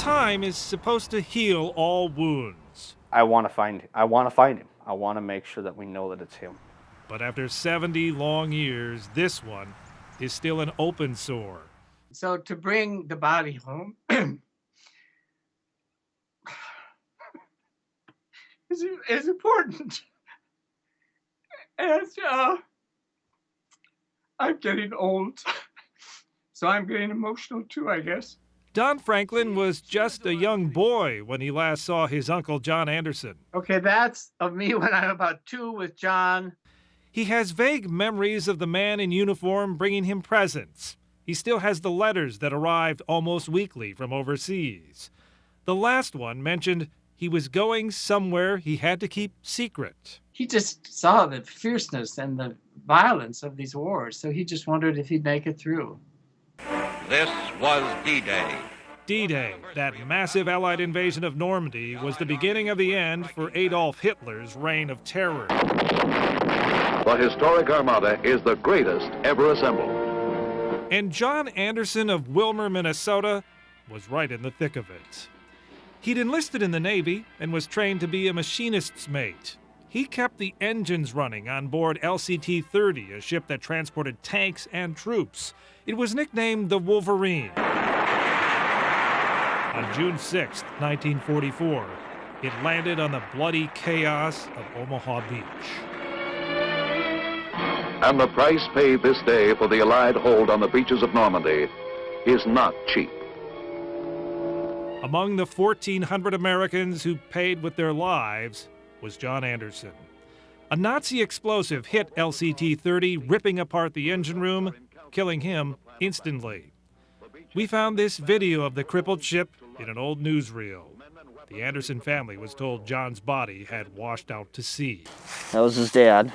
time is supposed to heal all wounds. I want to find him. I want to make sure that we know that it's him. But after 70 long years, this one is still an open sore. So to bring the body home is important. And I'm getting old, so I'm getting emotional too, I guess. Don Franklin was just a young boy when he last saw his uncle John Anderson. Okay, that's of me when I'm about 2 with John. He has vague memories of the man in uniform bringing him presents. He still has the letters that arrived almost weekly from overseas. The last one mentioned he was going somewhere he had to keep secret. He just saw the fierceness and the violence of these wars, so he just wondered if he'd make it through. This was D-Day. D-Day, that massive Allied invasion of Normandy, was the beginning of the end for Adolf Hitler's reign of terror. The historic Armada is the greatest ever assembled. And John Anderson of Wilmer, Minnesota, was right in the thick of it. He'd enlisted in the Navy and was trained to be a machinist's mate. He kept the engines running on board LCT-30, a ship that transported tanks and troops. It was nicknamed the Wolverine. On June 6, 1944, it landed on the bloody chaos of Omaha Beach. And the price paid this day for the Allied hold on the beaches of Normandy is not cheap. Among the 1,400 Americans who paid with their lives was John Anderson. A Nazi explosive hit LCT-30, ripping apart the engine room, killing him instantly. We found this video of the crippled ship in an old newsreel. The Anderson family was told John's body had washed out to sea. That was his dad.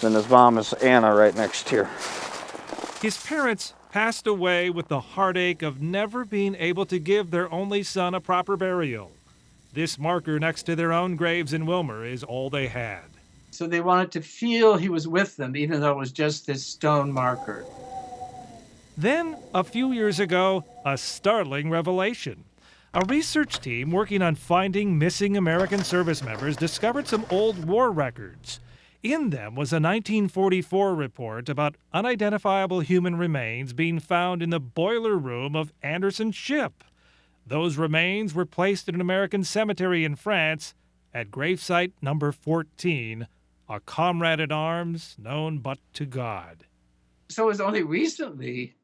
Then his mom is Anna right next here. His parents passed away with the heartache of never being able to give their only son a proper burial. This marker next to their own graves in Wilmer is all they had. So they wanted to feel he was with them, even though it was just this stone marker. Then, a few years ago, a startling revelation. A research team working on finding missing American service members discovered some old war records. In them was a 1944 report about unidentifiable human remains being found in the boiler room of Anderson's ship. Those remains were placed in an American cemetery in France at gravesite number 14, a comrade in arms known but to God. So it was only recently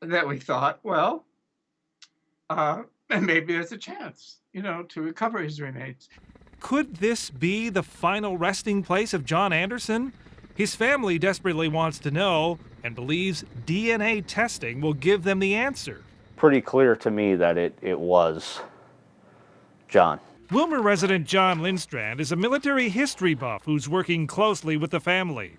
that we thought, well, maybe there's a chance, to recover his remains. Could this be the final resting place of John Anderson? His family desperately wants to know and believes DNA testing will give them the answer. Pretty clear to me that it was John. Wilmer resident John Lindstrand is a military history buff who's working closely with the family.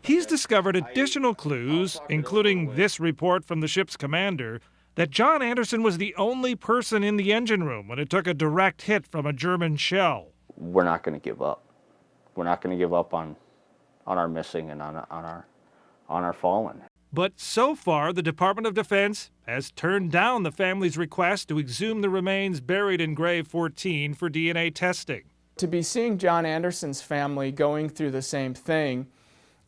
He's discovered additional clues, including this report from the ship's commander, that John Anderson was the only person in the engine room when it took a direct hit from a German shell. We're not going to give up. We're not going to give up on our missing and on our fallen. But so far, the Department of Defense has turned down the family's request to exhume the remains buried in Grave 14 for DNA testing. To be seeing John Anderson's family going through the same thing,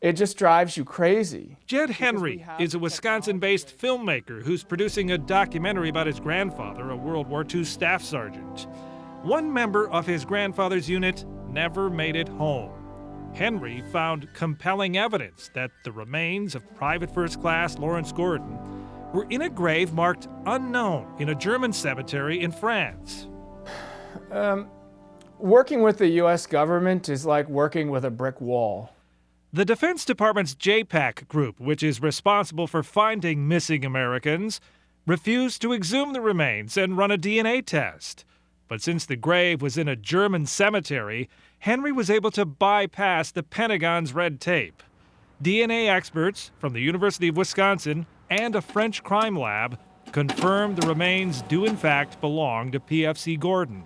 it just drives you crazy. Jed Henry is a Wisconsin-based filmmaker who's producing a documentary about his grandfather, a World War II staff sergeant. One member of his grandfather's unit never made it home. Henry found compelling evidence that the remains of Private First Class Lawrence Gordon were in a grave marked unknown in a German cemetery in France. Working with the U.S. government is like working with a brick wall. The Defense Department's JPAC group, which is responsible for finding missing Americans, refused to exhume the remains and run a DNA test. But since the grave was in a German cemetery, Henry was able to bypass the Pentagon's red tape. DNA experts from the University of Wisconsin and a French crime lab confirmed the remains do in fact belong to PFC Gordon.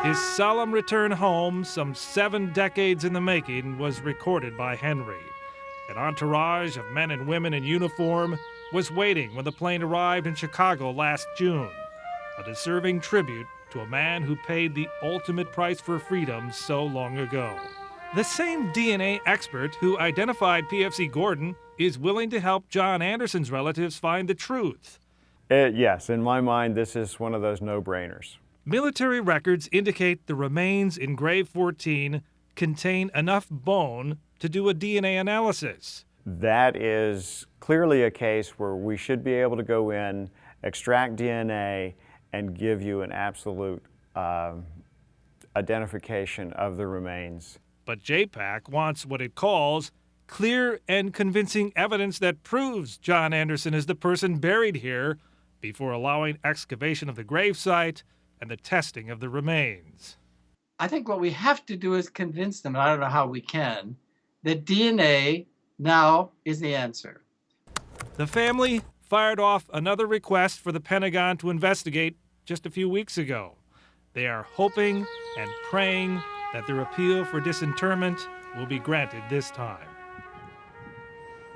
His solemn return home, some 7 decades in the making, was recorded by Henry. An entourage of men and women in uniform was waiting when the plane arrived in Chicago last June, a deserving tribute to a man who paid the ultimate price for freedom so long ago. The same DNA expert who identified PFC Gordon is willing to help John Anderson's relatives find the truth. Yes, in my mind, this is one of those no-brainers. Military records indicate the remains in Grave 14 contain enough bone to do a DNA analysis. That is clearly a case where we should be able to go in, extract DNA, and give you an absolute identification of the remains. But JPAC wants what it calls clear and convincing evidence that proves John Anderson is the person buried here before allowing excavation of the gravesite and the testing of the remains. I think what we have to do is convince them, and I don't know how we can, that DNA now is the answer. The family fired off another request for the Pentagon to investigate just a few weeks ago. They are hoping and praying that their appeal for disinterment will be granted this time.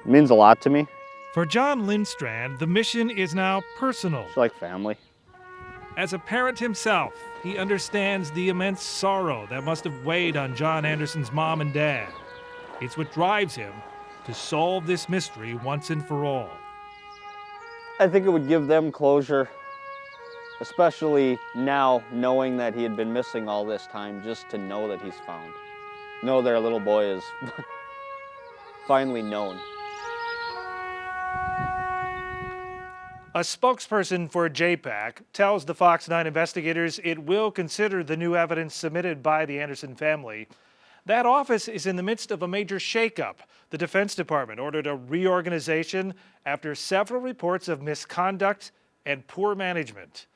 It means a lot to me. For John Lindstrand, the mission is now personal. It's like family. As a parent himself, he understands the immense sorrow that must have weighed on John Anderson's mom and dad. It's what drives him to solve this mystery once and for all. I think it would give them closure, especially now knowing that he had been missing all this time, just to know that he's found. Know their little boy is finally known. A spokesperson for JPAC tells the Fox 9 investigators it will consider the new evidence submitted by the Anderson family. That office is in the midst of a major shakeup. The Defense Department ordered a reorganization after several reports of misconduct and poor management.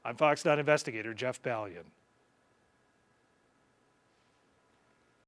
I'm Fox 9 investigator Jeff Ballion.